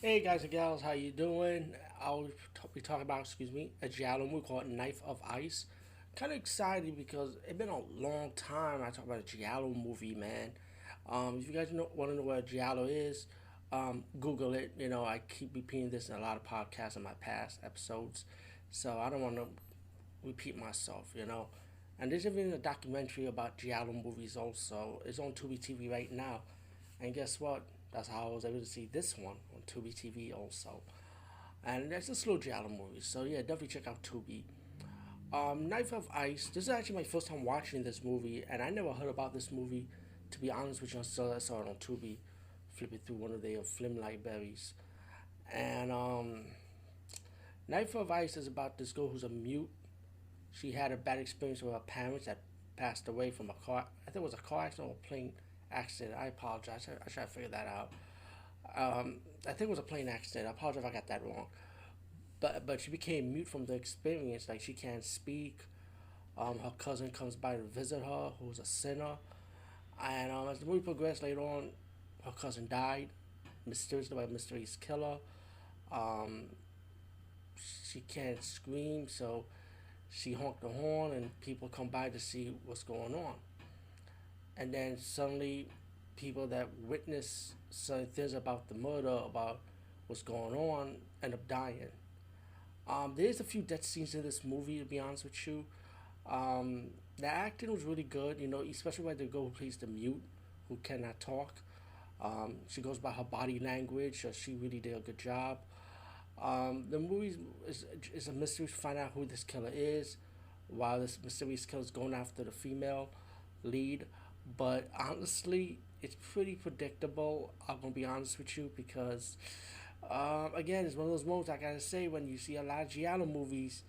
Hey guys and gals, how you doing? I'll be talking about, a giallo movie called Knife of Ice. Kind of excited because it's been a long time I talk about a giallo movie, man. If you guys want to know what a giallo is, Google it. You know, I keep repeating this in a lot of podcasts in my past episodes, so I don't want to repeat myself. And there's even a documentary about giallo movies also. It's on Tubi TV right now. And guess what? That's how I was able to see this one on Tubi TV also. And there's a slow giallo movie. So yeah, definitely check out Tubi. Knife of Ice. This is actually my first time watching this movie, and I never heard about this movie. To be honest with you, until I saw it on Tubi, flipping through one of their film libraries. And Knife of Ice is about this girl who's a mute. She had a bad experience with her parents that passed away from a car. I think it was a car accident or a plane accident. I apologize. I should have figured that out. I think it was a plane accident. I apologize if I got that wrong. But she became mute from the experience. Like she can't speak. Her cousin comes by to visit her, who's a sinner. And as the movie progressed later on, her cousin died, mysteriously by a mysterious killer. Um, she can't scream, so she honked the horn, and people come by to see what's going on. And then suddenly, people that witness certain things about the murder, about what's going on, end up dying. There's a few death scenes in this movie, to be honest with you. The acting was really good, especially when the girl who plays the mute, who cannot talk. She goes by her body language, so she really did a good job. The movie is a mystery to find out who this killer is, while this mysterious killer is going after the female lead. But honestly, it's pretty predictable. I'm gonna be honest with you because, again, it's one of those moments I gotta say when you see a lot of giallo movies.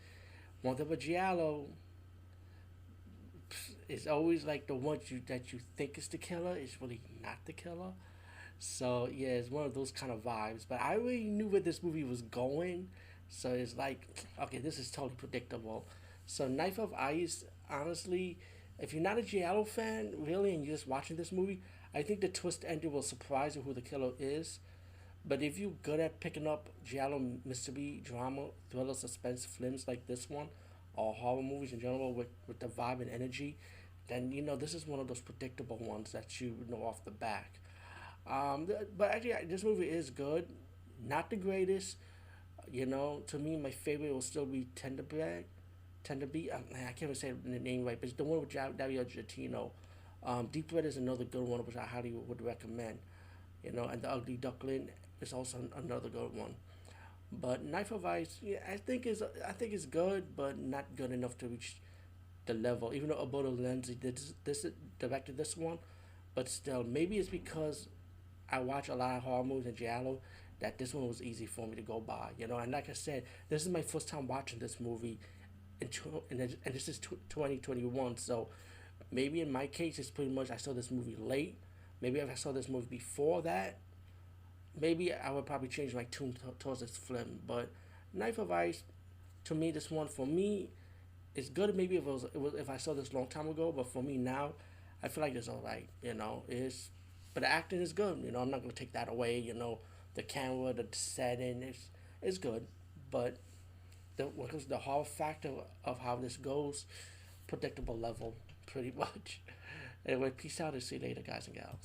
One of a giallo is always like the one that you think is the killer is really not the killer. So yeah, it's one of those kind of vibes. But I already knew where this movie was going, so it's like, okay, this is totally predictable. So Knife of Ice, honestly, if you're not a giallo fan, really, and you're just watching this movie, I think the twist ending will surprise you who the killer is. But if you're good at picking up giallo mystery, drama, thriller, suspense films like this one, or horror movies in general with the vibe and energy, then this is one of those predictable ones that you know off the back. But actually, this movie is good. Not the greatest. To me, my favorite will still be Tender Bread. Tender Beat. I can't even say the name right, but it's the one with Dario Argentino. Deep Red is another good one, which I highly would recommend. And The Ugly Duckling is also another good one. But Knife of Ice, yeah, I think it's good, but not good enough to reach the level. Even though Alberto Lenzi did this directed this one, but still, maybe it's because I watch a lot of horror movies and giallo that this one was easy for me to go by. And like I said, this is my first time watching this movie, and this is 2021. So maybe in my case, it's pretty much I saw this movie late. Maybe if I saw this movie before that, maybe I would probably change my tune towards this film. But Knife of Ice, to me, this one for me is good. Maybe if if I saw this a long time ago, but for me now, I feel like it's all right. It's but the acting is good. I'm not gonna take that away. The camera, the setting is good, but the horror factor of how this goes, predictable level, pretty much. Anyway, peace out and see you later, guys and gals.